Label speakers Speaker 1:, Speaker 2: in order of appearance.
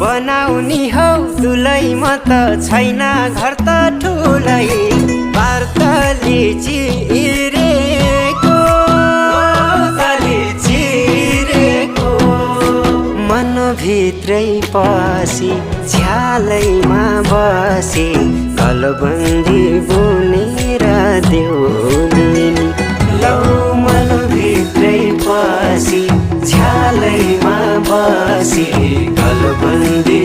Speaker 1: बनाउनी हौ दुलै म त छैन घर त ठुलै पार्तली चिरेको मनभित्रै पसी झ्यालैमा बसी गलबन्दी बुनेर देउनी लौ मनभित्रै पसी झ्यालैमा बसी गलबन्दी